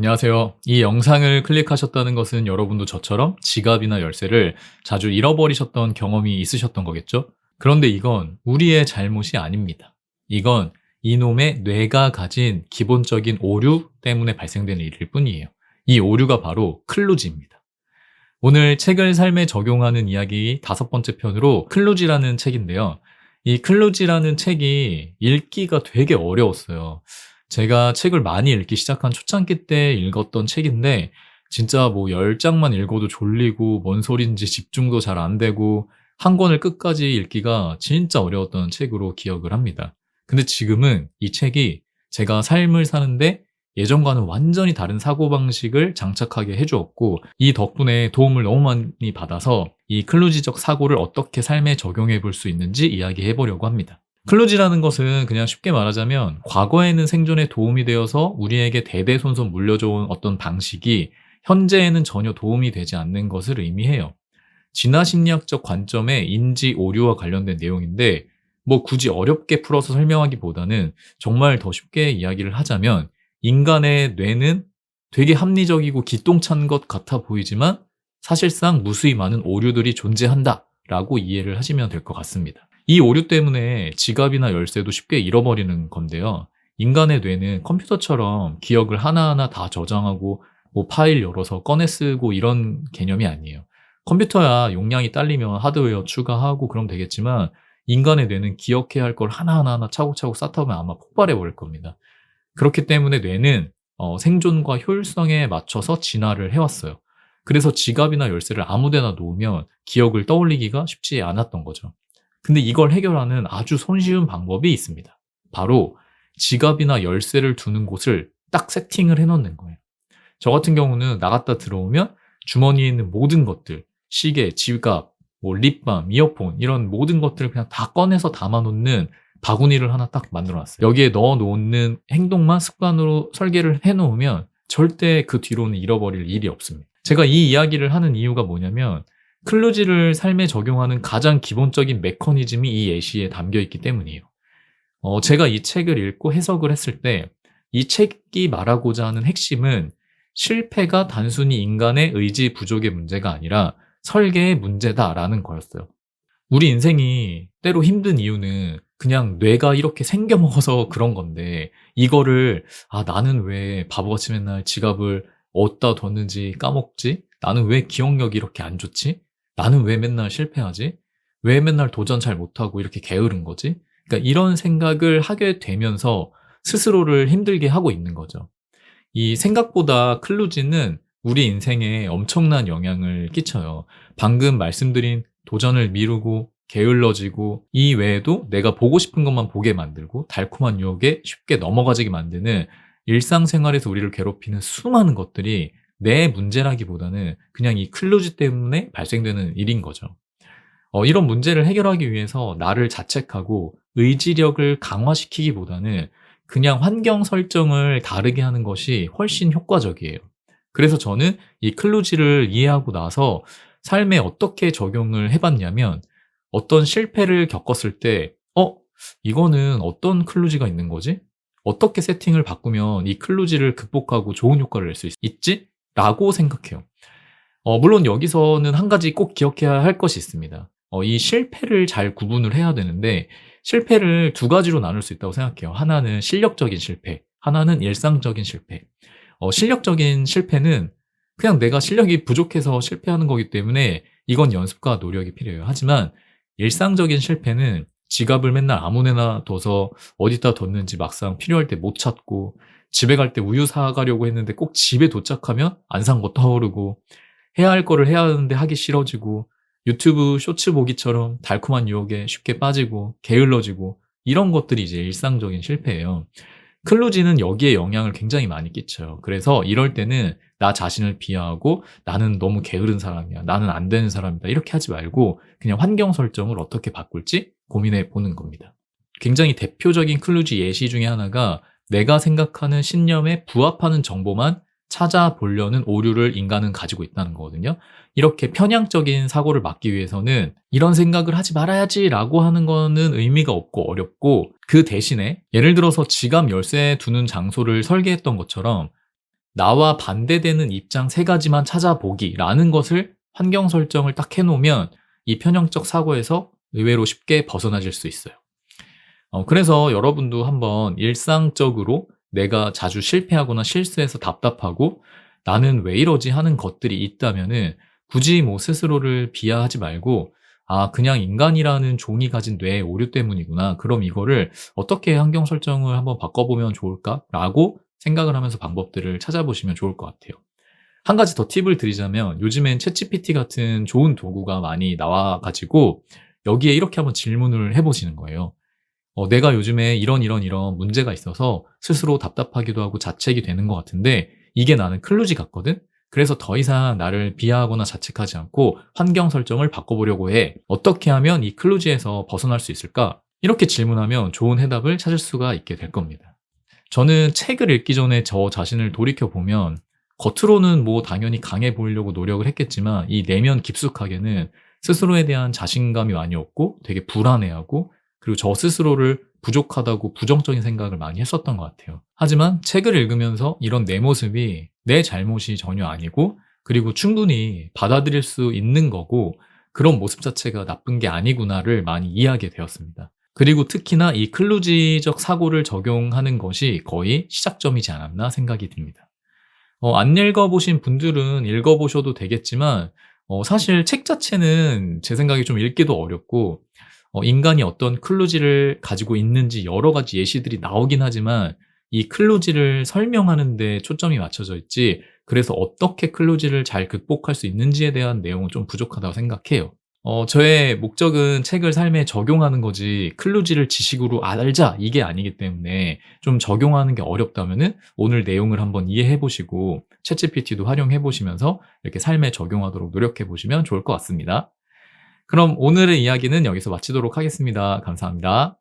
안녕하세요. 이 영상을 클릭하셨다는 것은 여러분도 저처럼 지갑이나 열쇠를 자주 잃어버리셨던 경험이 있으셨던 거겠죠? 그런데 이건 우리의 잘못이 아닙니다. 이건 이놈의 뇌가 가진 기본적인 오류 때문에 발생되는 일일 뿐이에요. 이 오류가 바로 클루지입니다. 오늘 책을 삶에 적용하는 이야기 5번째 편으로 클루지라는 책인데요. 이 클루지라는 책이 읽기가 되게 어려웠어요. 제가 책을 많이 읽기 시작한 초창기 때 읽었던 책인데 진짜 뭐 10장만 읽어도 졸리고 뭔 소린지 집중도 잘 안 되고 한 권을 끝까지 읽기가 진짜 어려웠던 책으로 기억을 합니다. 근데 지금은 이 책이 제가 삶을 사는데 예전과는 완전히 다른 사고방식을 장착하게 해 주었고 이 덕분에 도움을 너무 많이 받아서 이 클루지적 사고를 어떻게 삶에 적용해 볼 수 있는지 이야기해 보려고 합니다. 클루지라는 것은 그냥 쉽게 말하자면 과거에는 생존에 도움이 되어서 우리에게 대대손손 물려져 온 어떤 방식이 현재에는 전혀 도움이 되지 않는 것을 의미해요. 진화심리학적 관점의 인지 오류와 관련된 내용인데 뭐 굳이 어렵게 풀어서 설명하기보다는 정말 더 쉽게 이야기를 하자면 인간의 뇌는 되게 합리적이고 기똥찬 것 같아 보이지만 사실상 무수히 많은 오류들이 존재한다라고 이해를 하시면 될 것 같습니다. 이 오류 때문에 지갑이나 열쇠도 쉽게 잃어버리는 건데요. 인간의 뇌는 컴퓨터처럼 기억을 하나하나 다 저장하고 뭐 파일 열어서 꺼내 쓰고 이런 개념이 아니에요. 컴퓨터야 용량이 딸리면 하드웨어 추가하고 그럼 되겠지만 인간의 뇌는 기억해야 할 걸 하나하나 차곡차곡 쌓다 보면 아마 폭발해 버릴 겁니다. 그렇기 때문에 뇌는 생존과 효율성에 맞춰서 진화를 해왔어요. 그래서 지갑이나 열쇠를 아무 데나 놓으면 기억을 떠올리기가 쉽지 않았던 거죠. 근데 이걸 해결하는 아주 손쉬운 방법이 있습니다. 바로 지갑이나 열쇠를 두는 곳을 딱 세팅을 해 놓는 거예요. 저 같은 경우는 나갔다 들어오면 주머니에 있는 모든 것들, 시계, 지갑, 뭐 립밤, 이어폰 이런 모든 것들을 그냥 다 꺼내서 담아 놓는 바구니를 하나 딱 만들어 놨어요. 여기에 넣어 놓는 행동만 습관으로 설계를 해 놓으면 절대 그 뒤로는 잃어버릴 일이 없습니다. 제가 이 이야기를 하는 이유가 뭐냐면 클루지를 삶에 적용하는 가장 기본적인 메커니즘이 이 예시에 담겨 있기 때문이에요. 제가 이 책을 읽고 해석을 했을 때 이 책이 말하고자 하는 핵심은 실패가 단순히 인간의 의지 부족의 문제가 아니라 설계의 문제다라는 거였어요. 우리 인생이 때로 힘든 이유는 그냥 뇌가 이렇게 생겨먹어서 그런 건데 이거를 '아 나는 왜 바보같이 맨날 지갑을 어디다 뒀는지 까먹지? 나는 왜 기억력이 이렇게 안 좋지? 나는 왜 맨날 실패하지? 왜 맨날 도전 잘 못하고 이렇게 게으른 거지?' 그러니까 이런 생각을 하게 되면서 스스로를 힘들게 하고 있는 거죠. 이 생각보다 클루지는 우리 인생에 엄청난 영향을 끼쳐요. 방금 말씀드린 도전을 미루고 게을러지고 이 외에도 내가 보고 싶은 것만 보게 만들고 달콤한 유혹에 쉽게 넘어가지게 만드는 일상생활에서 우리를 괴롭히는 수많은 것들이 내 문제라기보다는 그냥 이 클루지 때문에 발생되는 일인 거죠. 이런 문제를 해결하기 위해서 나를 자책하고 의지력을 강화시키기보다는 그냥 환경 설정을 다르게 하는 것이 훨씬 효과적이에요. 그래서 저는 이 클루지를 이해하고 나서 삶에 어떻게 적용을 해 봤냐면 어떤 실패를 겪었을 때 '이거는 어떤 클루지가 있는 거지? 어떻게 세팅을 바꾸면 이 클루지를 극복하고 좋은 효과를 낼 수 있지?'라고 생각해요. 물론 여기서는 한 가지 꼭 기억해야 할 것이 있습니다. 이 실패를 잘 구분을 해야 되는데 실패를 두 가지로 나눌 수 있다고 생각해요. 하나는 실력적인 실패, 하나는 일상적인 실패. 실력적인 실패는 그냥 내가 실력이 부족해서 실패하는 거기 때문에 이건 연습과 노력이 필요해요. 하지만 일상적인 실패는 지갑을 맨날 아무 데나 둬서 어디다 뒀는지 막상 필요할 때 못 찾고 집에 갈 때 우유 사 가려고 했는데 꼭 집에 도착하면 안 산 거 떠오르고 해야 할 거를 해야 하는데 하기 싫어지고 유튜브 쇼츠 보기처럼 달콤한 유혹에 쉽게 빠지고 게을러지고 이런 것들이 이제 일상적인 실패예요. 클루지는 여기에 영향을 굉장히 많이 끼쳐요. 그래서 이럴 때는 나 자신을 비하하고 '나는 너무 게으른 사람이야. 나는 안 되는 사람이다.' 이렇게 하지 말고 그냥 환경 설정을 어떻게 바꿀지 고민해 보는 겁니다. 굉장히 대표적인 클루지 예시 중에 하나가 내가 생각하는 신념에 부합하는 정보만 찾아보려는 오류를 인간은 가지고 있다는 거거든요. 이렇게 편향적인 사고를 막기 위해서는 '이런 생각을 하지 말아야지.'라고 하는 거는 의미가 없고 어렵고 그 대신에 예를 들어서 지갑 열쇠 두는 장소를 설계했던 것처럼 나와 반대되는 입장 세 가지만 찾아보기라는 것을 환경 설정을 딱 해놓으면 이 편향적 사고에서 의외로 쉽게 벗어나질 수 있어요. 그래서 여러분도 한번 일상적으로 내가 자주 실패하거나 실수해서 답답하고 '나는 왜 이러지?' 하는 것들이 있다면은 굳이 뭐 스스로를 비하하지 말고 '아 그냥 인간이라는 종이 가진 뇌의 오류 때문이구나. 그럼 이거를 어떻게 환경 설정을 한번 바꿔보면 좋을까?'라고 생각을 하면서 방법들을 찾아보시면 좋을 것 같아요. 한 가지 더 팁을 드리자면 요즘엔 챗GPT 같은 좋은 도구가 많이 나와 가지고 여기에 이렇게 한번 질문을 해 보시는 거예요. 내가 요즘에 이런 문제가 있어서 스스로 답답하기도 하고 자책이 되는 것 같은데 이게 나는 클루지 같거든? 그래서 더 이상 나를 비하하거나 자책하지 않고 환경 설정을 바꿔보려고 해. 어떻게 하면 이 클루지에서 벗어날 수 있을까? 이렇게 질문하면 좋은 해답을 찾을 수가 있게 될 겁니다. 저는 책을 읽기 전에 저 자신을 돌이켜보면 겉으로는 뭐 당연히 강해 보이려고 노력을 했겠지만 이 내면 깊숙하게는 스스로에 대한 자신감이 많이 없고 되게 불안해하고 그리고 저 스스로를 부족하다고 부정적인 생각을 많이 했었던 것 같아요. 하지만 책을 읽으면서 이런 내 모습이 내 잘못이 전혀 아니고 그리고 충분히 받아들일 수 있는 거고 그런 모습 자체가 나쁜 게 아니구나를 많이 이해하게 되었습니다. 그리고 특히나 이 클루지적 사고를 적용하는 것이 거의 시작점이지 않았나 생각이 듭니다. 안 읽어보신 분들은 읽어보셔도 되겠지만 사실 책 자체는 제 생각에 좀 읽기도 어렵고 인간이 어떤 클루지를 가지고 있는지 여러 가지 예시들이 나오긴 하지만 이 클루지를 설명하는 데 초점이 맞춰져 있지 그래서 어떻게 클루지를 잘 극복할 수 있는지에 대한 내용은 좀 부족하다고 생각해요. 저의 목적은 책을 삶에 적용하는 거지 클루지를 지식으로 알자 이게 아니기 때문에 좀 적용하는 게 어렵다면은 오늘 내용을 한번 이해해 보시고 챗GPT도 활용해 보시면서 이렇게 삶에 적용하도록 노력해 보시면 좋을 것 같습니다. 그럼 오늘의 이야기는 여기서 마치도록 하겠습니다. 감사합니다.